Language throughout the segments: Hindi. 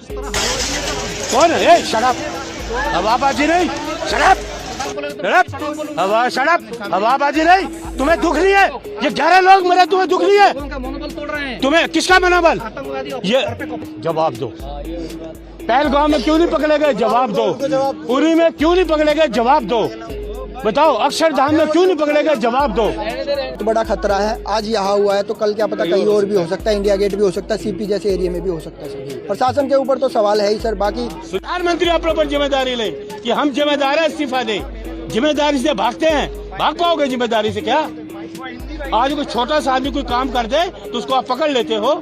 कौन है? शराब हवाबाजी नहीं, शराब हवाबाजी नहीं। तुम्हें दुख नहीं है? ये 11 लोग मरे, तुम्हें दुख नहीं है? तुम्हें किसका मनोबल? ये जवाब दो। पहलगाम में क्यों नहीं पकड़े गए? जवाब दो। उरी में क्यों नहीं पकड़े गए? जवाब दो। बताओ, अक्षरधाम में क्यों नहीं पकड़े गए? जवाब दो। तो बड़ा खतरा है, आज यहाँ हुआ है तो कल क्या पता कहीं और भी हो सकता है, इंडिया गेट भी हो सकता है, सीपी जैसे एरिया में भी हो सकता है। प्रशासन के ऊपर तो सवाल है ही सर। बाकी प्रधानमंत्री अपने ऊपर जिम्मेदारी ले कि हम जिम्मेदार है, इस्तीफा दे। जिम्मेदारी से भागते हैं, भाग पाओगे जिम्मेदारी से? क्या आज कोई छोटा सा आदमी कोई काम कर दे तो उसको आप पकड़ लेते हो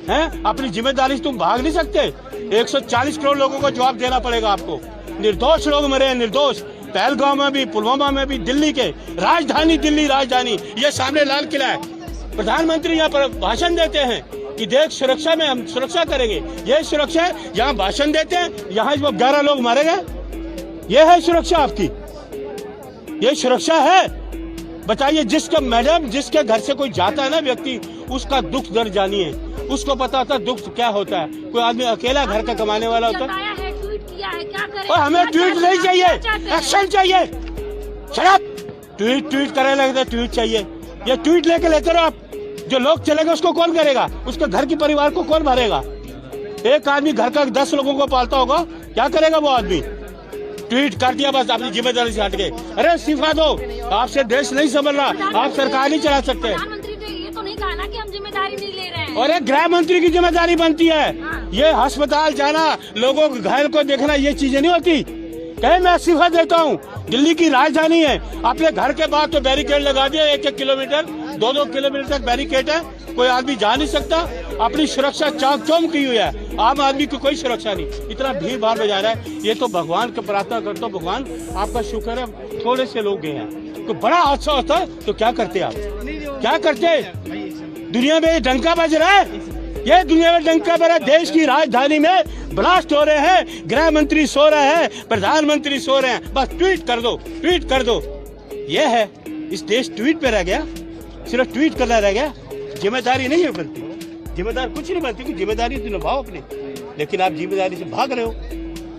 हैं? अपनी जिम्मेदारी से तुम भाग नहीं सकते। 140 करोड़ लोगों को जवाब देना पड़ेगा आपको। निर्दोष लोग मरे हैं, निर्दोष। पहलगाम में भी, पुलवामा में भी, दिल्ली के राजधानी, दिल्ली राजधानी, ये सामने लाल किला है। प्रधानमंत्री यहाँ पर भाषण देते हैं कि देश सुरक्षा में हम सुरक्षा करेंगे। ये सुरक्षा है? यहाँ भाषण देते हैं, यहाँ 11 लोग मारे गए। ये है सुरक्षा आपकी? ये सुरक्षा है? बताइए। जिसका मैडम, जिसके घर से कोई जाता है ना व्यक्ति, उसका दुख दर्द जानिए। उसको पता होता है दुख क्या होता है। कोई आदमी अकेला घर का कमाने वाला होता है। और हमें ट्वीट नहीं चाहिए, एक्शन चाहिए। शराब ट्वीट करे लगता, ट्वीट चाहिए। ये ट्वीट लेके लेते रहो आप। जो लोग चलेगा उसको कौन करेगा? उसके घर की परिवार को कौन भरेगा? एक आदमी घर का 10 लोगों को पालता होगा, क्या करेगा वो आदमी? ट्वीट कर दिया बस, अपनी जिम्मेदारी से हट गए। अरे इस्तीफा दो, आपसे देश नहीं संभल रहा, आप सरकार नहीं चला सकते। प्रधानमंत्री ने ये तो नहीं कहा ना कि हम जिम्मेदारी नहीं ले रहे हैं। और एक गृह मंत्री की जिम्मेदारी बनती है। ये अस्पताल जाना, लोगों के घर को देखना, ये चीजें नहीं होती। कहे मैं इस्तीफा देता हूँ, दिल्ली की राजधानी है, अपने घर के बाहर तो बैरिकेड लगा दिया, 1-1 किलोमीटर 2-2 किलोमीटर तक बैरिकेड है, कोई आदमी जा नहीं सकता। अपनी सुरक्षा चाक चौक की हुई है, आम आदमी की कोई सुरक्षा नहीं। इतना भीड़ भाड़ में जा रहा है। ये तो भगवान का प्रार्थना करता हूँ, भगवान आपका शुक्र है थोड़े से लोग गए हैं। तो बड़ा हादसा होता है तो क्या करते आप? क्या करते? दुनिया में डंका बज रहा है, ये दुनिया में डंका बज रहा है। देश की राजधानी में ब्लास्ट हो रहे हैं, गृह मंत्री सो रहे हैं, प्रधानमंत्री सो रहे हैं। बस ट्वीट कर दो, ट्वीट कर दो। ये है, इस देश ट्वीट पे रह गया, सिर्फ ट्वीट करना रह गया। जिम्मेदारी नहीं है बनती, जिम्मेदार कुछ नहीं बनती। जिम्मेदारी तो निभाओ अपनी, लेकिन आप जिम्मेदारी से भाग रहे हो,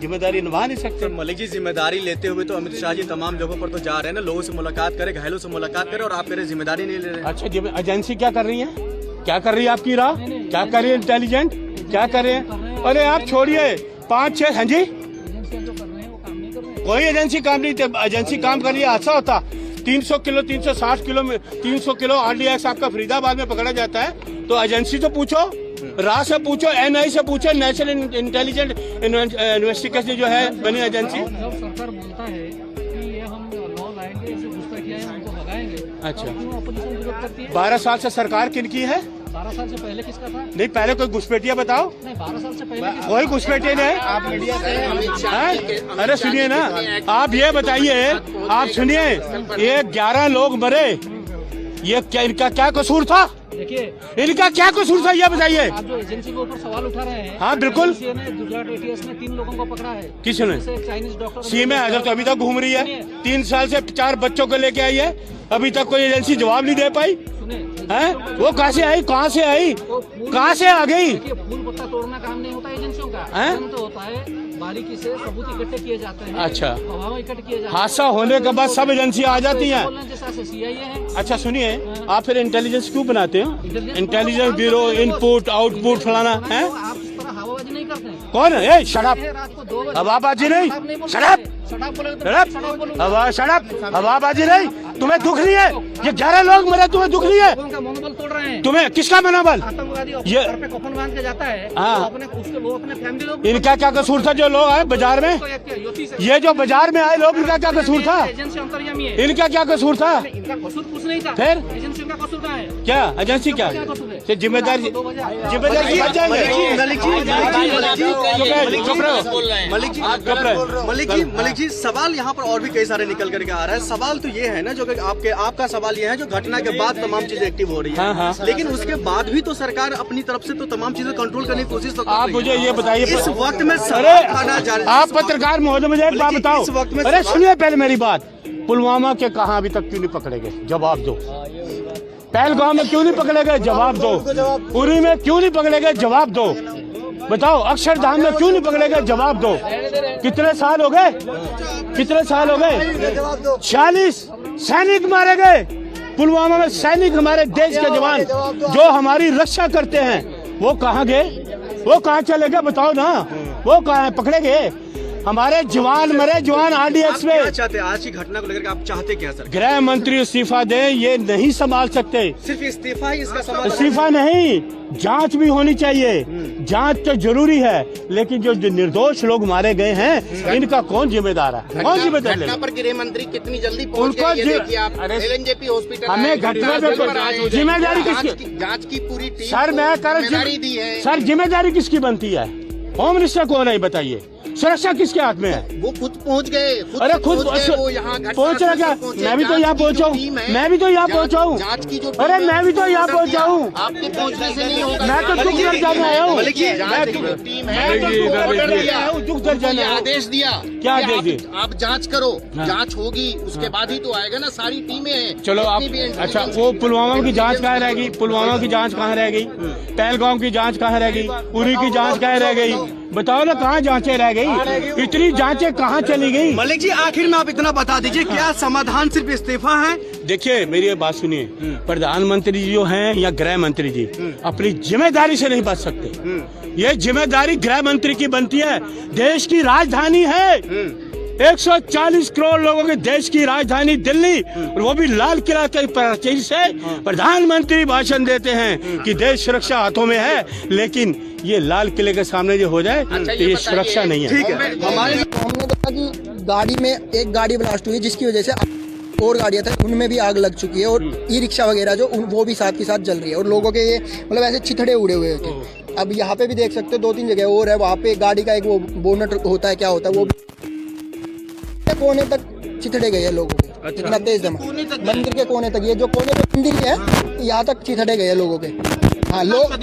जिम्मेदारी निभा नहीं सकते। मलिक जी, जिम्मेदारी लेते हुए तो अमित शाह जी तमाम जगहों पर तो जा रहे हैं ना, लोगों से मुलाकात करें, घायलों से मुलाकात करें, और आप कह रहे जिम्मेदारी नहीं ले रहे। अच्छा, एजेंसी क्या कर रही है? क्या कर रही है आपकी राह? क्या कर रही है इंटेलिजेंट? क्या कर रहे हैं? अरे आप छोड़िए, 5-6 हाँ जी, कोई एजेंसी काम नहीं। एजेंसी काम कर रही है, अच्छा होता। 300 किलो 360 किलो में 300 किलो RDX आपका फरीदाबाद में पकड़ा जाता है तो एजेंसी तो पूछो, राह से पूछो, NI से पूछो, नेशनल इंटेलिजेंट इन्वेस्टिगेशन जो है बनी एजेंसी। जब सरकार बोलता है कि ये हम लॉ लाएंगे, इसे घुसपैठिया है, हमको भगाएंगे, अच्छा, अपोजिशन विरोध करती है। 12 साल से सरकार किनकी है? 12 साल से पहले किसका था? नहीं, पहले कोई घुसपैठिया बताओ। नहीं, 12 साल से पहले कोई घुसपैठिया नहीं है। आप मीडिया से, अरे सुनिए ना, आप ये बताइए, आप सुनिए, ये 11 लोग मरे, ये क्या, इनका क्या कसूर था? देखिए, इनका क्या कसूर था ये बताइए। आप जो एजेंसी के ऊपर सवाल उठा रहे हैं, हाँ बिल्कुल। एजेंसी ने गुजरात ATS में 3 लोगों को पकड़ा है। किसने? चाइनीज डॉक्टर सीएम अजहर तो अभी तक घूम रही है, 3 साल से 4 बच्चों को लेके आई है, अभी तक कोई एजेंसी जवाब नहीं दे पाई है। वो कहाँ से आई? कहाँ से आई? कहाँ से आ गई? देखिए, फूल पत्ता तोड़ना काम नहीं होता एजेंसियों का, काम तो होता है बारीकी से सबूत इकट्ठे किए जाते हैं। अच्छा, इकट्ठे किए जाते हैं। हादसा होने के बाद सब एजेंसी आ जाती हैं। CIA है। अच्छा सुनिए, आप फिर इंटेलिजेंस क्यों बनाते हो? इंटेलिजेंस ब्यूरो, इनपुट आउटपुट फलाना है। आप इस तरह हवाबाजी नहीं करते हैं। कौन है? शराब हवाबाजी नहीं, शराब हवाबाजी नहीं। तुम्हें दुख नहीं है? ये 11 लोग मरे, तुम्हें दुख नहीं है? मनोबल तोड़ रहे हैं। तुम्हें किसका मनोबल? आतंकवादी ये पे कफन बांध के जाता है, हाँ। अपने फैमिली लोग। इनका क्या कसूर था? जो लोग आए बाजार में, ये जो बाजार में आए लोग, इनका क्या कसूर था? एजेंसी अंतर्यामी है। इनका क्या कसूर था? इनका कसूर कुछ नहीं था। फिर एजेंसी का कसूर है क्या? एजेंसी क्या? जिम्मेदारी जिम्मेदारी बच जाएंगे। मलिक जी, सवाल यहाँ पर और भी कई सारे निकल करके आ रहा है। सवाल तो ये है ना, जो कि आपका सवाल ये है, जो घटना के बाद तमाम चीजें एक्टिव हो रही है, हाँ। लेकिन उसके बाद भी तो सरकार अपनी तरफ से तो तमाम चीजें कंट्रोल करने की कोशिश तो कर आप रही है। मुझे ये बताइए, इस वक्त में अरे आप पत्रकार महोदय, मुझे एक बात बताओ। अरे सुनिए पहले मेरी बात, पुलवामा के कहाँ अभी तक क्यों नहीं पकड़े गए? जवाब दो। पहलगाम में क्यों नहीं पकड़े गए? जवाब दो। उरी में क्यों नहीं पकड़े गए? जवाब दो। बताओ अक्षरधाम में क्यों नहीं पकड़े गए? जवाब दो। कितने साल हो गए? कितने साल हो गए? 46 सैनिक मारे गए पुलवामा में। सैनिक हमारे देश के जवान जो हमारी रक्षा करते हैं वो कहाँ गए? वो कहाँ चले गए? बताओ ना, वो कहाँ है? पकड़े गए? हमारे जवान मरे, जवान RDX में। क्या चाहते हैं आज की घटना को लेकर? आप चाहते क्या सर? गृह मंत्री इस्तीफा दें, ये नहीं संभाल सकते। सिर्फ इस्तीफा ही इसका समाधान? इस्तीफा नहीं, जांच भी होनी चाहिए। जांच तो जरूरी है, लेकिन जो निर्दोष लोग मारे गए हैं इनका कौन जिम्मेदार है? कौन जिम्मेदार घटना लेगा? पर गृह मंत्री कितनी जल्दी पहुंच उनको गए ये देखिए आप। LNJP हॉस्पिटल हमें घटना पे जिम्मेदारी जांच की पूरी टीम सर मैं जिम्मेदारी दी है। सर जिम्मेदारी किसकी बनती है? होम मिनिस्टर कौन है बताइए? सुरक्षा किसके हाथ में है? वो खुद पहुंच गए। अरे खुद वो यहाँ पहुंच रहा क्या? मैं भी तो यहाँ पहुंचा हूँ। मैं भी तो यहाँ पहुंचा हूँ। जांच की जो अरे मैं भी तो यहाँ पहुंचा हूँ। आपके पहुंचने से नहीं होगा। मैं तो दुख दर्ज जाने आया हूँ। जांच की जो टीम है दुख दर्ज जाने आया हूँ। आदेश दिया क्या आदेश दिया? आप जांच करो। जांच होगी उसके बाद ही तो आएगा ना। सारी टीमें हैं। चलो आप अच्छा वो पुलवामा की जांच कहाँ रह गई? पुलवामा की जांच कहाँ रह गई? पहलगाम की जांच कहाँ रह गई? उरी की जांच कहाँ रह गई? बताओ ना, कहाँ जांचें रह गई? इतनी जांचें कहाँ चली गई? मलिक जी आखिर में आप इतना बता दीजिए, क्या समाधान सिर्फ इस्तीफा है? देखिए मेरी ये बात सुनिए, प्रधानमंत्री जी जो हैं या गृह मंत्री जी अपनी जिम्मेदारी से नहीं बच सकते। ये जिम्मेदारी गृह मंत्री की बनती है। देश की राजधानी है, 140 करोड़ लोगों के देश की राजधानी दिल्ली, और वो भी लाल किला के प्राचीर से प्रधानमंत्री भाषण देते हैं कि देश सुरक्षा हाथों में है, लेकिन ये लाल किले के सामने जो हो जाए तो ये सुरक्षा नहीं है। ठीक है, हमने देखा कि गाड़ी में एक गाड़ी ब्लास्ट हुई जिसकी वजह से और गाड़ियां थी उनमें भी आग लग चुकी है, और ई-रिक्शा वगैरह जो वो भी साथ के साथ जल रही है, और लोगों के ये मतलब ऐसे छिथड़े उड़े हुए थे। अब यहाँ पे भी देख सकते हो 2-3 जगह और है, वहाँ पे गाड़ी का एक वो बोनट होता है, क्या होता है, वो कोने तक चिथड़े गए हैं लोगों के। इतना तेज धमाका मंदिर के कोने तक, ये जो कोने पे मंदिर है यहाँ तक चिथड़े गए हैं लोगों के। हाँ, लोग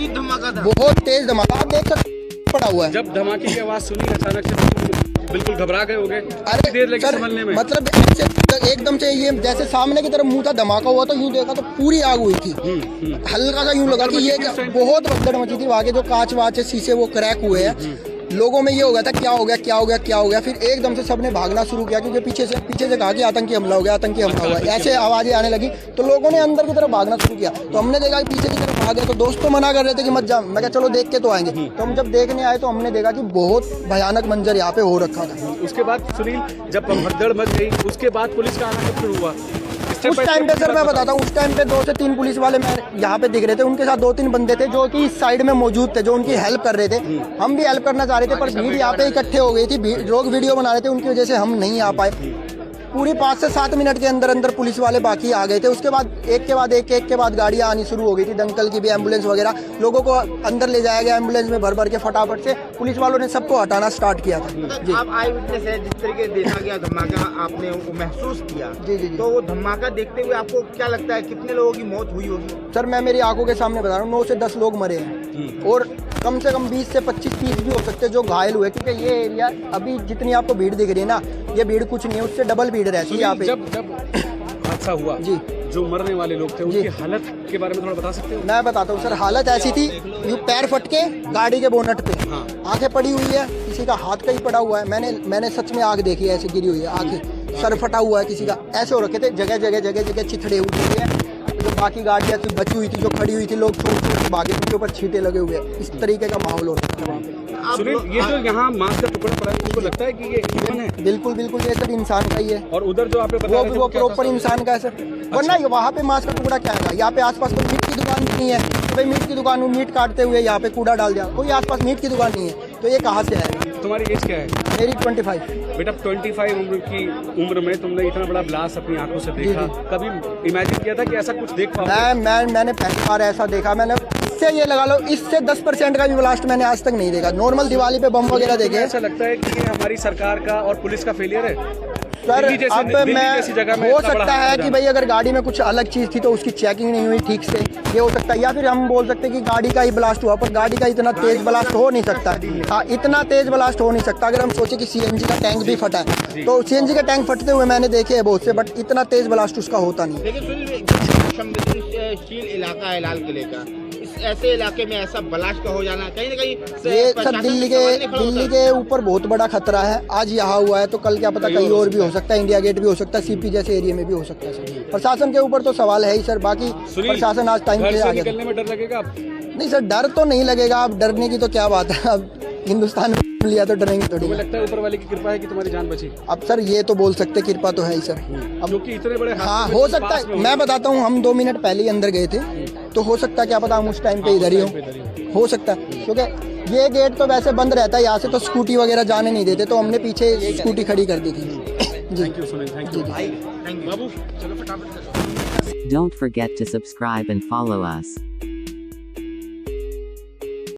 बहुत तेज धमाका आप देख सकते पड़ा हुआ है। जब धमाके की आवाज सुनी अचानक से बिल्कुल घबरा गए होंगे? अरे देर लगी सर, संभलने में। मतलब ऐसे एकदम से ये जैसे सामने की तरफ मुंह था, धमाका हुआ तो यूं देखा तो पूरी आग हुई थी। हल्का सा यूं लगा कि ये बहुत भगदड़ मची थी। वहाँ के जो कांच वाच शीशे वो क्रैक हुए हैं। लोगों में ये हो गया था क्या हो गया क्या हो गया क्या हो गया। फिर एकदम से सबने भागना शुरू किया, क्योंकि पीछे से कहा कि आतंकी हमला हो गया, आतंकी हमला हुआ, ऐसे आवाजें आने लगी। तो लोगों ने अंदर की तरफ भागना शुरू किया, तो हमने देखा कि पीछे की तरफ भागे। तो दोस्त तो मना कर रहे थे कि मत जा, मैं कहा चलो देख के तो आएंगे। तो हम जब देखने आए तो हमने देखा कि बहुत भयानक मंजर यहाँ पे हो रखा था। उसके बाद सुनील जब भगदड़ मच गई उसके बाद पुलिस का आना कब शुरू हुआ? उस टाइम पे सर मैं बताता हूँ, उस टाइम पे 2 से 3 पुलिस वाले मैं यहाँ पे दिख रहे थे, उनके साथ 2-3 बंदे थे जो कि इस साइड में मौजूद थे, जो उनकी हेल्प कर रहे थे। हम भी हेल्प करना चाह रहे थे, पर भीड़ यहाँ पे इकट्ठे हो गई थी, लोग वीडियो बना रहे थे, उनकी वजह से हम नहीं आ पाए। पूरी 5 से 7 मिनट के अंदर पुलिस वाले बाकी आ गए थे। उसके बाद एक के बाद गाड़ियाँ आनी शुरू हो गई थी, दंकल की भी, एम्बुलेंस वगैरह। लोगों को अंदर ले जाया गया एम्बुलेंस में भर के, फटाफट से पुलिस वालों ने सबको हटाना स्टार्ट किया था। जी, आप आई विटनेस है, जिस तरीके से देखा गया धमाका आपने वो महसूस किया। जी। तो वो धमाका देखते हुए आपको क्या लगता है कितने लोगों की मौत हुई होगी? सर मैं मेरी आंखों के सामने बता रहा हूँ, 9 से 10 लोग मरे हैं, और कम से कम 20 से 25-30 भी हो सकते हैं जो घायल हुए, क्योंकि ये एरिया अभी जितनी आपको भीड़ दिख रही है ना, ये भीड़ कुछ नहीं है, उससे डबल भीड़ रहती है यहाँ पे। जब हादसा हुआ जी, जो मरने वाले लोग थे उनकी हालत के बारे में थोड़ा बता सकते हो? मैं बताता हूँ सर, हालत ऐसी थी, यूँ पैर फट के गाड़ी के बोनट पे, आंखें पड़ी हुई है, किसी का हाथ का ही पड़ा हुआ है। मैंने सच में आग देखी है, ऐसे गिरी हुई है आंखें, सर फटा हुआ है किसी का, ऐसे हो रखे थे, जगह चिथड़े हुए हैं। जो बाकी गाड़ियाँ बची हुई थी, जो खड़ी हुई थी, लोग छोड़ भागे, उनके ऊपर छींटे लगे हुए हैं। इस तरीके का माहौल हो रहा था वहाँ पे। सुनील ये जो यहाँ मांस का टुकड़ा पड़ा है, आपको लगता है कि ये ह्यूमन है? बिल्कुल ये सर इंसान का ही है, और उधर जो आपने बताया वो प्रॉपर इंसान का है सर। वरना वहाँ पे मांस का टुकड़ा क्या है? यहाँ पे आसपास कोई मीट की दुकान नहीं है, भाई मीट की दुकान में मीट काटते हुए यहाँ पे कूड़ा डाल दिया, कोई आसपास मीट की दुकान नहीं है, तो ये कहाँ से है? तुम्हारी एज क्या है? मेरी 25। बेटा 25 की उम्र में तुमने इतना बड़ा ब्लास्ट अपनी आंखों से देखा, कभी इमेजिन किया था कि ऐसा कुछ देख पाओगे? मैंने पहली बार ऐसा देखा। मैंने इससे ये लगा लो, इससे 10% का भी ब्लास्ट मैंने आज तक नहीं देखा। नॉर्मल दिवाली पे बम वगैरह देखे। ऐसा लगता है कि ये हमारी सरकार का और पुलिस का फेलियर है सर? अब मैं हो सकता है कि भाई अगर गाड़ी में कुछ अलग चीज़ थी तो उसकी चेकिंग नहीं हुई ठीक से, ये हो सकता है, या फिर हम बोल सकते हैं कि गाड़ी का ही ब्लास्ट हुआ, पर गाड़ी का इतना तेज ब्लास्ट हो नहीं सकता। हाँ, इतना तेज ब्लास्ट हो नहीं सकता। अगर हम सोचे कि CNG का टैंक भी फटा है, तो CNG का टैंक फटते हुए मैंने देखे हैं बहुत से, बट इतना तेज ब्लास्ट उसका होता नहीं। लेकिन संवेदनशील इलाका है लाल किले का, इस ऐसे इलाके में ऐसा ब्लास्ट हो जाना कहीं ना कहीं ये सर प्रशासन दिल्ली पे सवाल नहीं खड़ा दिल्ली होता? के ऊपर बहुत बड़ा खतरा है। आज यहाँ हुआ है तो कल क्या पता कहीं और भी हो सकता है, इंडिया गेट भी हो सकता है, सीपी जैसे एरिया में भी हो सकता है सर। प्रशासन के ऊपर तो सवाल है ही सर, बाकी सुनील, प्रशासन आज टाइम घर पे से आ गया। निकलने में डर लगेगा आप? नहीं सर डर तो नहीं लगेगा, अब डरने की तो क्या बात है, अब हिंदुस्तान में लिया तो डरेंगे थोड़ी। तुम्हें लगता है ऊपर वाले की कृपा है कि तुम्हारी जान बची? अब सर ये तो बोल सकते, कृपा तो है ही सर। अब क्योंकि इतने बड़े हाँ हादसे हो में सकता पास में है, हो। मैं बताता हूँ, हम 2 मिनट पहले ही अंदर गए थे, तो हो सकता है क्या पता हम उस टाइम पे इधर ही हो सकता है, क्योंकि ये गेट तो वैसे बंद रहता है, यहाँ से तो स्कूटी वगैरह जाने नहीं देते, तो हमने पीछे स्कूटी खड़ी कर दी थी। जी thank you Sunil, thank you Babu. चलो फटाफट Don't forget to subscribe and follow us.